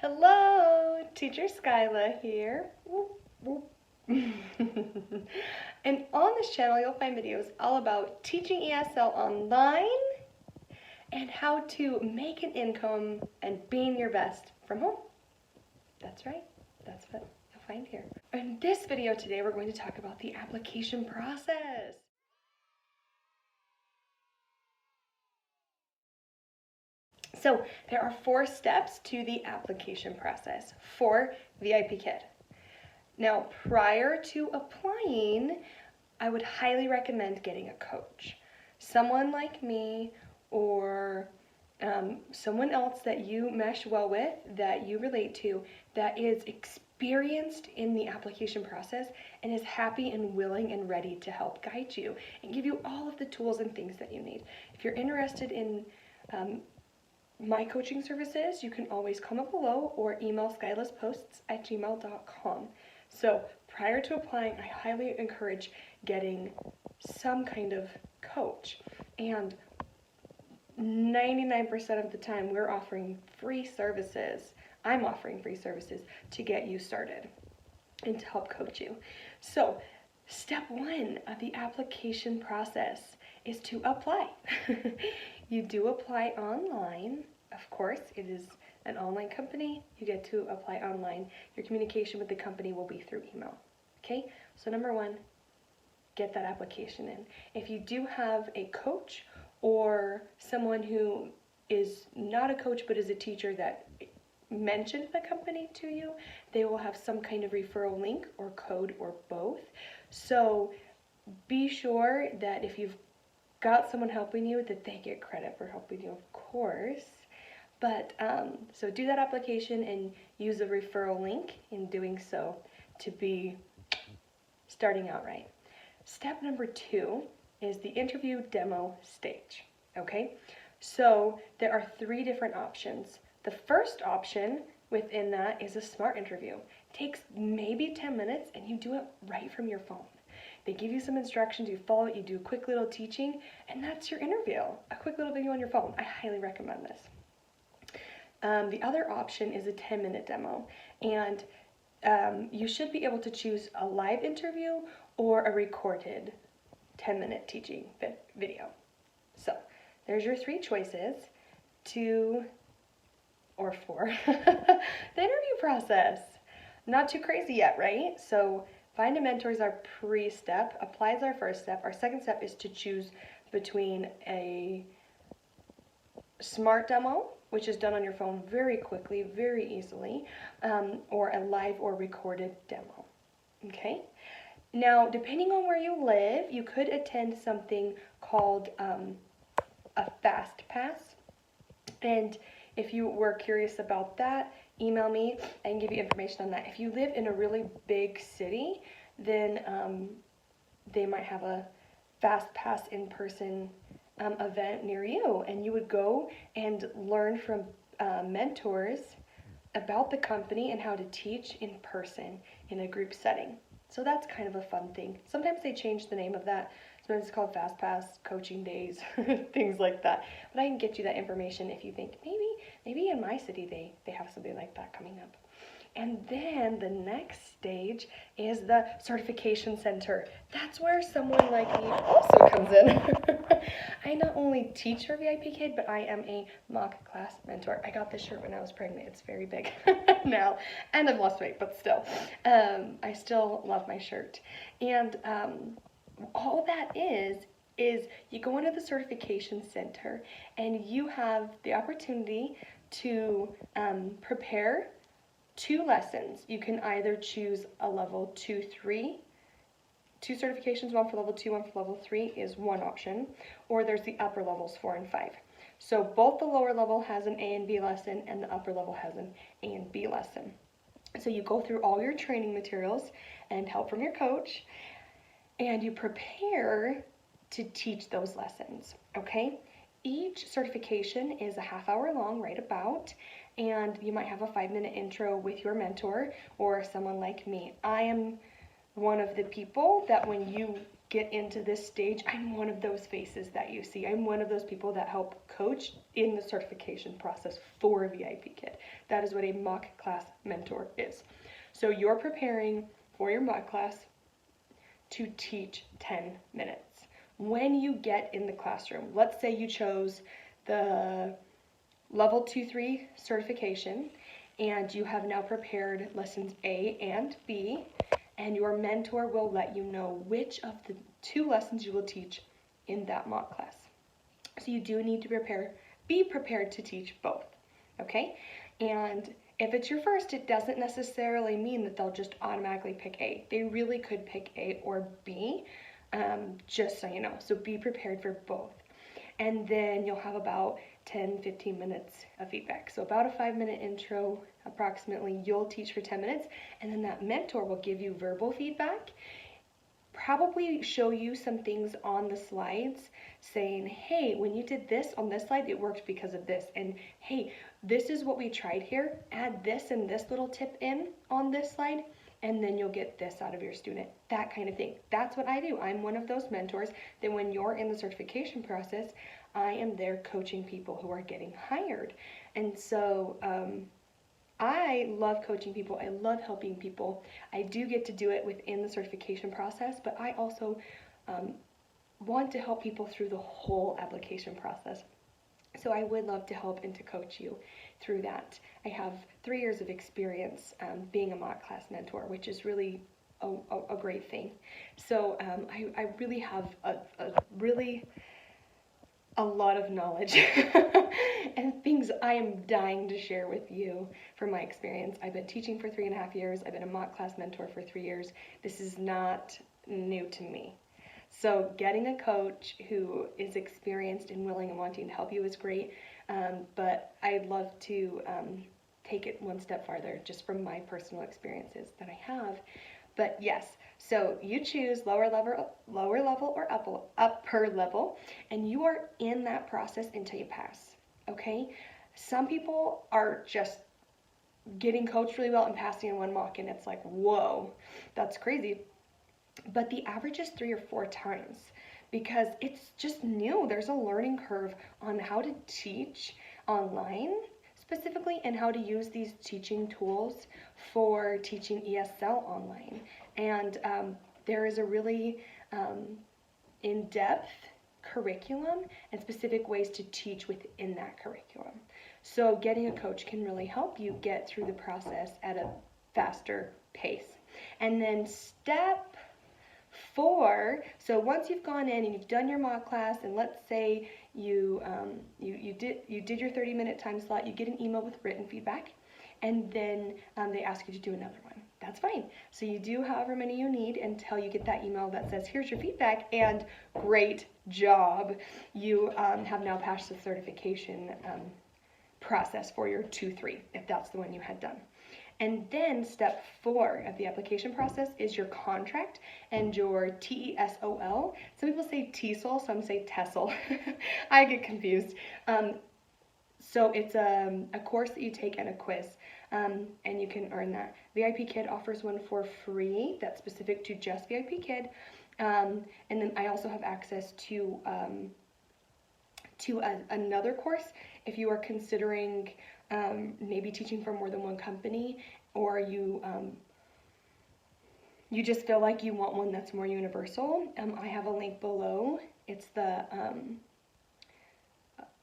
Hello, Teacher Skyla here. And on this channel, you'll find videos all about teaching ESL online and how to make an income and being your best from home. That's right, that's what you'll find here. In this video today, we're going to talk about the application process. So there are 4 steps to the application process for VIPKid. Now, prior to applying, I would highly recommend getting a coach. Someone like me or someone else that you mesh well with, that you relate to, that is experienced in the application process and is happy and willing and ready to help guide you and give you all of the tools and things that you need. If you're interested in my coaching services, you can always comment below or email skylasposts@gmail.com. So prior to applying, I highly encourage getting some kind of coach. And 99% of the time, we're offering free services. I'm offering free services to get you started and to help coach you. So step 1 of the application process is to apply. You do apply online. Of course, it is an online company. You get to apply online. Your communication with the company will be through email. Okay, so number 1, get that application in. If you do have a coach or someone who is not a coach but is a teacher that mentioned the company to you, they will have some kind of referral link or code or both. So be sure that if you've got someone helping you, that they get credit for helping you, of course. But so do that application and use a referral link in doing so to be starting out right. Step number 2 is the interview demo stage. Okay, so there are 3 different options. The first option within that is a smart interview. It takes maybe 10 minutes and you do it right from your phone. They give you some instructions, you follow it, you do a quick little teaching, and that's your interview. A quick little video on your phone. I highly recommend this. The other option is a 10-minute demo, and you should be able to choose a live interview or a recorded 10-minute teaching video. So there's your 3 choices, 2 or 4. The interview process. Not too crazy yet, right? So find a mentor is our pre-step, apply is our first step. Our second step is to choose between a smart demo, which is done on your phone very quickly, very easily, or a live or recorded demo. Okay? Now, depending on where you live, you could attend something called a fast pass. And if you were curious about that, email me and give you information on that. If you live in a really big city, then they might have a fast pass in-person event near you, and you would go and learn from mentors about the company and how to teach in person in a group setting. So that's kind of a fun thing. Sometimes they change the name of that. Sometimes it's called Fast Pass, Coaching Days, things like that. But I can get you that information if you think maybe in my city they have something like that coming up. And then the next stage is the certification center. That's where someone like me also comes in. I not only teach for VIPKid, but I am a mock class mentor. I got this shirt when I was pregnant. It's very big now, and I've lost weight, but still. I still love my shirt. And all that is you go into the certification center and you have the opportunity to prepare 2 lessons. You can either choose a level 2, 3, 2 certifications, one for level 2, one for level 3 is one option, or there's the upper levels 4 and 5. So both the lower level has an A and B lesson and the upper level has an A and B lesson. So you go through all your training materials and help from your coach, and you prepare to teach those lessons, okay? Each certification is a half-hour long, right about, and you might have a 5-minute intro with your mentor or someone like me. I am one of the people that when you get into this stage, I'm one of those faces that you see. I'm one of those people that help coach in the certification process for VIPKid. That is what a mock class mentor is. So you're preparing for your mock class to teach 10 minutes. When you get in the classroom, let's say you chose the level 2-3 certification and you have now prepared lessons A and B, and your mentor will let you know which of the 2 lessons you will teach in that mock class. So you do need to be prepared to teach both, okay? And if it's your first, it doesn't necessarily mean that they'll just automatically pick A. They really could pick A or B, just so you know. So be prepared for both. And then you'll have about 10-15 minutes of feedback. So about a 5-minute intro, approximately, you'll teach for 10 minutes, and then that mentor will give you verbal feedback, probably show you some things on the slides saying, hey, when you did this on this slide, it worked because of this, and hey, this is what we tried here, add this and this little tip in on this slide, and then you'll get this out of your student, that kind of thing. That's what I do. I'm one of those mentors that when you're in the certification process, I am there coaching people who are getting hired. And so I love coaching people. I love helping people. I do get to do it within the certification process, but I also want to help people through the whole application process. So I would love to help and to coach you through that. I have 3 years of experience being a mock class mentor, which is really a great thing. So I really have a lot of knowledge and things I am dying to share with you from my experience. I've been teaching for 3.5 years. I've been a mock class mentor for 3 years. This is not new to me. So getting a coach who is experienced and willing and wanting to help you is great, but I'd love to take it one step farther just from my personal experiences that I have. But yes, so you choose lower level or upper level, and you are in that process until you pass, okay? Some people are just getting coached really well and passing in one mock, and it's like, whoa, that's crazy. But the average is 3 or 4 times because it's just new. There's a learning curve on how to teach online specifically and how to use these teaching tools for teaching ESL online. And there is a really in-depth curriculum and specific ways to teach within that curriculum. So getting a coach can really help you get through the process at a faster pace. And then step 4, so once you've gone in and you've done your mock class, and let's say you did your 30-minute time slot, you get an email with written feedback, and then they ask you to do another one. That's fine. So you do however many you need until you get that email that says, here's your feedback, and great job. You have now passed the certification process for your 2-3, if that's the one you had done. And then step 4 of the application process is your contract and your TESOL. Some people say TESOL, some say TESOL. I get confused. So it's a course that you take and a quiz, and you can earn that. VIPKid offers one for free that's specific to just VIPKid. And then I also have access to another course if you are considering maybe teaching for more than one company, or you just feel like you want one that's more universal. I have a link below. It's the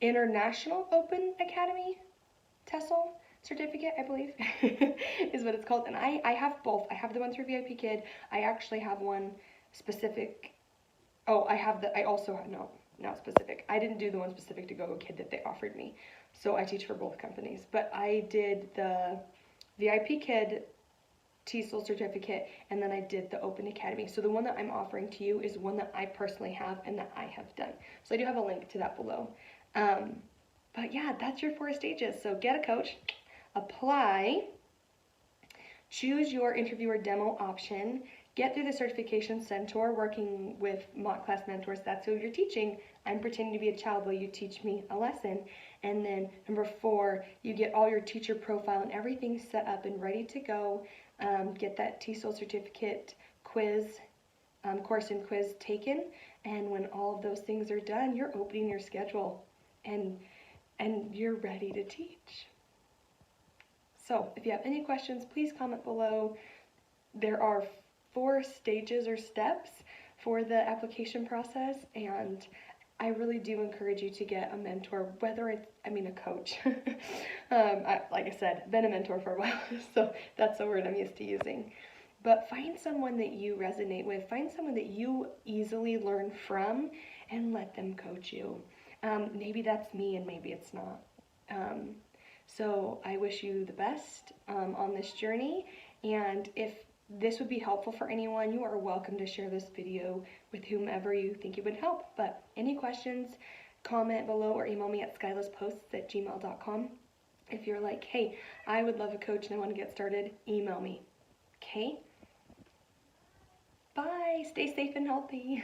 International Open Academy TESOL Certificate, I believe, is what it's called. And I have both. I have the one through VIPKid. I actually have one specific. Oh, I also have, no, not specific. I didn't do the one specific to Gogokid that they offered me. So I teach for both companies. But I did the VIPKid TESOL Certificate, and then I did the Open Academy. So the one that I'm offering to you is one that I personally have and that I have done. So I do have a link to that below. But yeah, that's your 4 stages. So get a coach, apply, choose your interviewer demo option, get through the certification center working with mock class mentors. That's who you're teaching. I'm pretending to be a child while you teach me a lesson. And then number 4, you get all your teacher profile and everything set up and ready to go. Get that TESOL certificate quiz course and quiz taken, and when all of those things are done, you're opening your schedule and you're ready to teach. So if you have any questions, please comment below. There are 4 stages or steps for the application process, and I really do encourage you to get a mentor, whether it's, a coach. Like I said, been a mentor for a while, so that's the word I'm used to using. But find someone that you resonate with, find someone that you easily learn from, and let them coach you. Maybe that's me and maybe it's not. So I wish you the best on this journey, and if this would be helpful for anyone, you are welcome to share this video with whomever you think it would help. But any questions, comment below or email me at skylessposts@gmail.com. If you're like, hey, I would love a coach and I want to get started, email me. Okay? Bye. Stay safe and healthy.